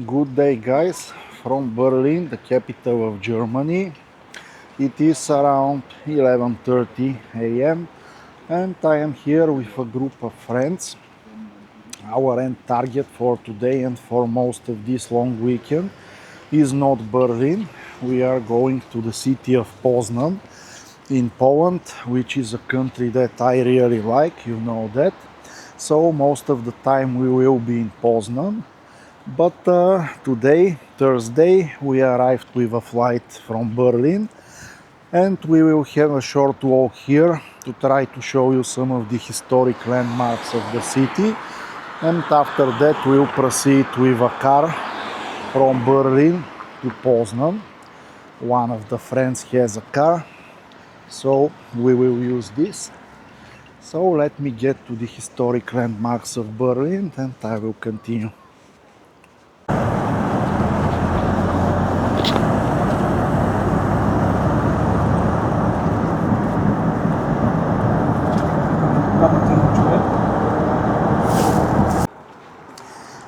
Good day, guys, from Berlin, the capital of Germany. It is around 11:30 a.m. and I am here with a group of friends. Our end target for today and for most of this long weekend is not Berlin. We are going to the city of Poznan in Poland, which is a country that I really like, you know that. So most of the time we will be in Poznan. But today, Thursday, we arrived with a flight from Berlin and we will have a short walk here to try to show you some of the historic landmarks of the city. And after that we'll proceed with a car from Berlin to Poznan. One of the friends has a car, so we will use this. So let me get to the historic landmarks of Berlin and I will continue.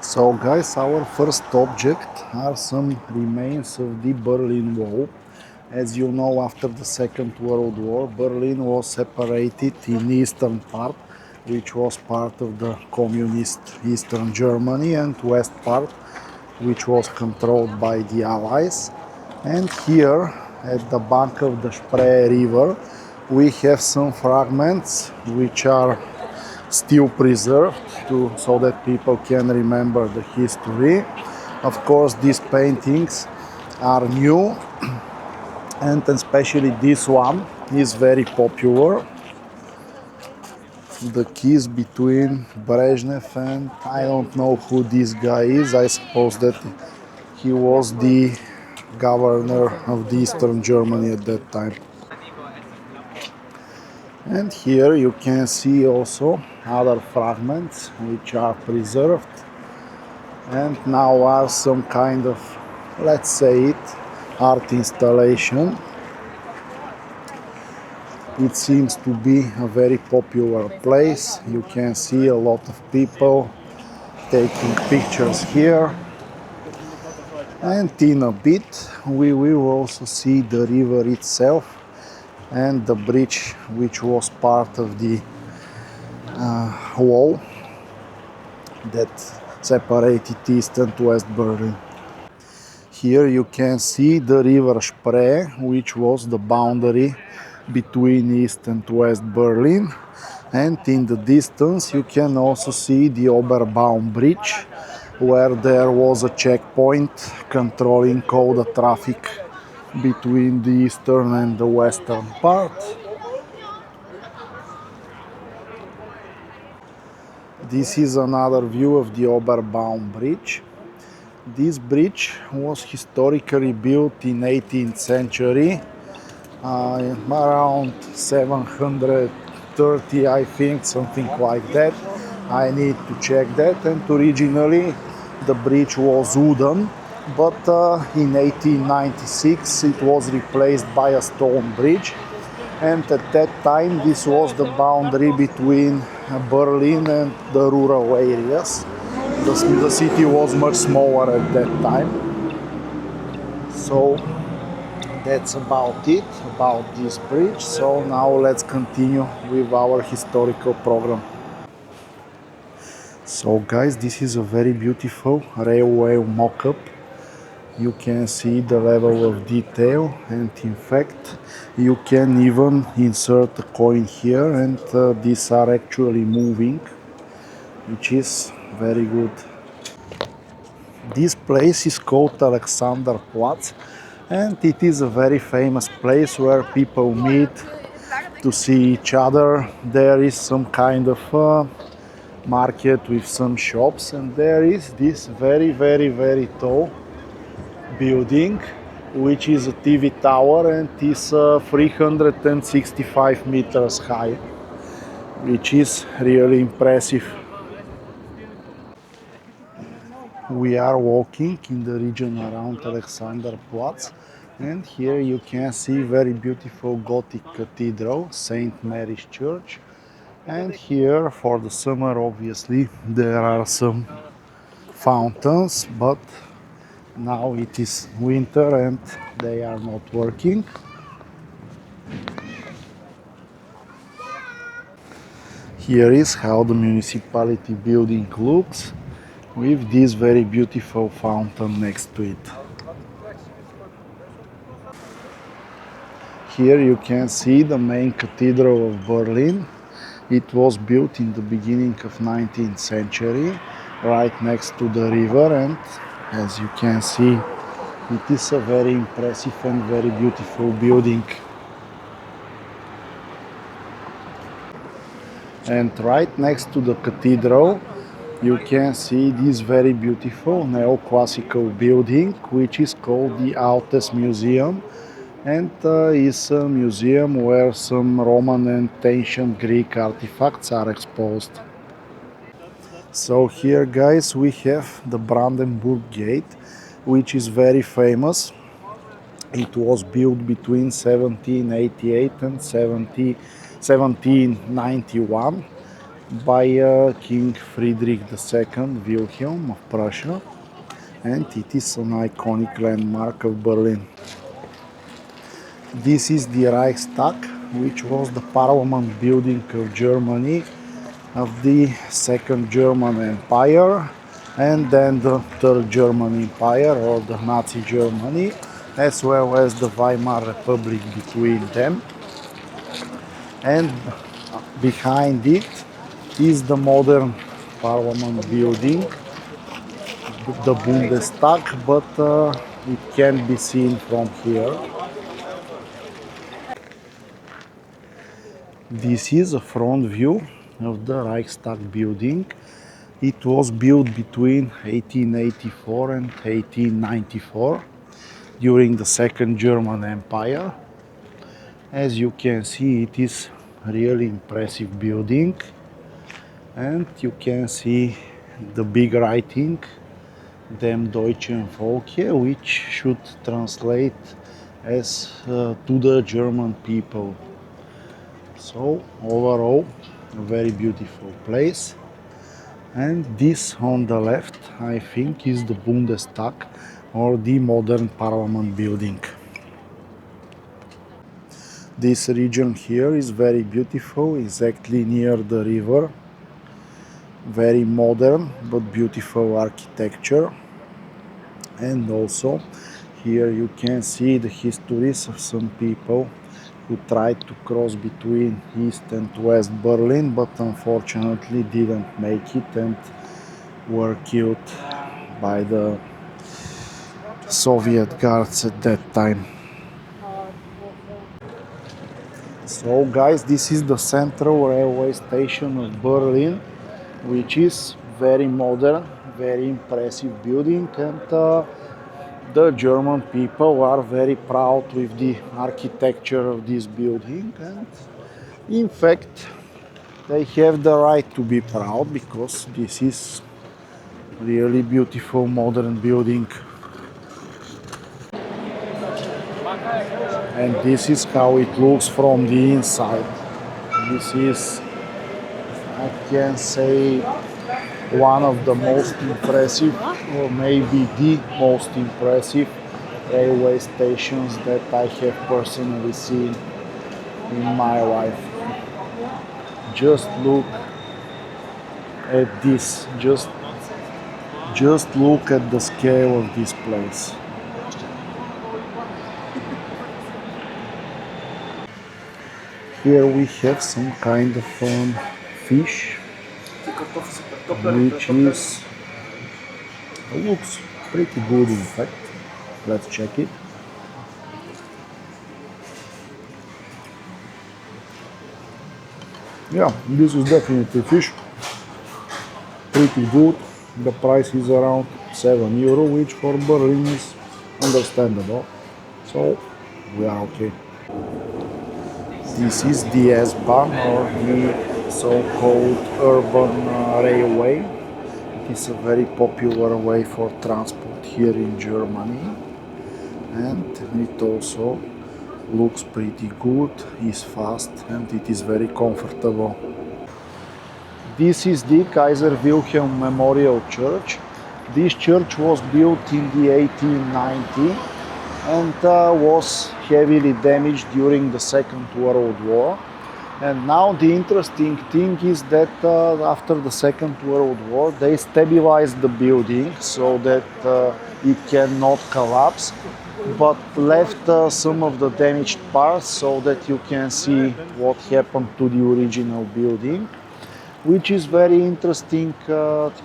So guys, our first object are some remains of the Berlin Wall. As you know, after the Second World War, Berlin was separated in eastern part, which was part of the communist Eastern Germany, and west part, which was controlled by the Allies. And here, at the bank of the Spree River, we have some fragments which are still preserved so that people can remember the history. Of course, these paintings are new, and especially this one is very popular. The kiss between Brezhnev and I don't know who this guy is. I suppose that he was the governor of the Eastern Germany at that time. And here you can see also other fragments which are preserved and now are some kind of, let's say it, art installation. It seems to be a very popular place. You can see a lot of people taking pictures here. And in a bit we will also see the river itself and the bridge which was part of the wall that separated East and West Berlin. Here you can see the river Spree, which was the boundary between East and West Berlin, and in the distance you can also see the Oberbaum Bridge, where there was a checkpoint controlling all the traffic between the eastern and the western part. This is another view of the Oberbaum Bridge. This bridge was historically built in 18th century, around 730, I think, something like that. I need to check that. And originally the bridge was wooden, but in 1896 it was replaced by a stone bridge. And at that time this was the boundary between Berlin and the rural areas. The city was much smaller at that time. So that's about it, about this bridge. So now let's continue with our historical program. So guys, this is a very beautiful railway mock-up. You can see the level of detail, and in fact you can even insert a coin here, and these are actually moving, which is very good. This place is called Alexanderplatz, and it is a very famous place where people meet to see each other. There is some kind of market with some shops, and there is this very tall building which is a TV tower and is 365 meters high, which is really impressive. We are walking in the region around Alexanderplatz, and here you can see very beautiful Gothic cathedral, St. Mary's Church. And here for the summer obviously there are some fountains, but Now it is winter and they are not working. Here is how the municipality building looks with this very beautiful fountain next to it. Here you can see the main cathedral of Berlin. It was built in the beginning of 19th century, right next to the river, and as you can see, it is a very impressive and very beautiful building. And right next to the cathedral, you can see this very beautiful neoclassical building, which is called the Altes Museum, and is a museum where some Roman and ancient Greek artifacts are exposed. So here, guys, we have the Brandenburg Gate, which is very famous. It was built between 1788 and 1791 by King Friedrich II Wilhelm of Prussia, and it is an iconic landmark of Berlin. This is the Reichstag, which was the parliament building of Germany, of the Second German Empire, and then the Third German Empire, or the Nazi Germany, as well as the Weimar Republic between them. And behind it is the modern parliament building, the Bundestag, but it can be seen from here. This is a front view of the Reichstag building. It was built between 1884 and 1894 during the Second German Empire. As you can see, it is a really impressive building, and you can see the big writing Dem Deutschen Volke, which should translate as to the German people. So overall, a very beautiful place. And this on the left, I think, is the Bundestag, or the modern parliament building. This region here is very beautiful, exactly near the river. Very modern but beautiful architecture. And also here you can see the histories of some people who tried to cross between East and West Berlin, but unfortunately didn't make it and were killed by the Soviet guards at that time. So guys, this is the Central Railway Station of Berlin, which is very modern, very impressive building, and the German people are very proud with the architecture of this building, and in fact they have the right to be proud, because this is really beautiful modern building. And this is how it looks from the inside. This is, I can say, one of the most impressive, or maybe the most impressive railway stations that I have personally seen in my life. Just look at this, just look at the scale of this place. Here we have some kind of fish, which looks pretty good, in fact. Let's check it. Yeah, this is definitely fish. Pretty good. The price is around €7, which for Berlin is understandable. So we are okay. This is the S-Bahn, or the so-called urban railway. It is a very popular way for transport here in Germany, and it also looks pretty good, is fast, and it is very comfortable. This is the Kaiser Wilhelm Memorial Church. This church was built in the 1890 and was heavily damaged during the Second World War. And now the interesting thing is that after the Second World War they stabilized the building so that it cannot collapse, but left some of the damaged parts so that you can see what happened to the original building, which is very interesting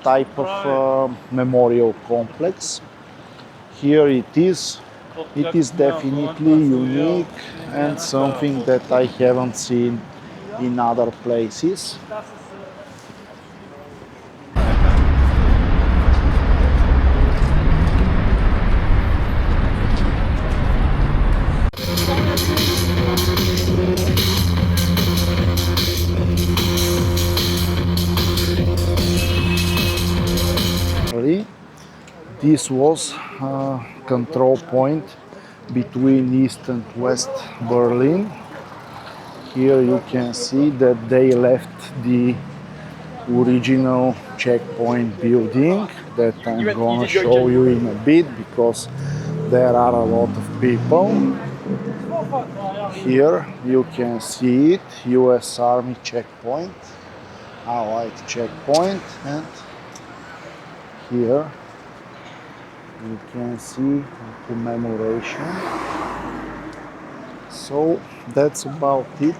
type of memorial complex. Here it is. It is definitely unique and something that I haven't seen in other places. This was a control point between East and West Berlin. Here you can see that they left the original checkpoint building that I'm gonna show you in a bit because there are a lot of people. Here you can see it, US Army checkpoint, Allied checkpoint, and here you can see commemoration. So that's about it.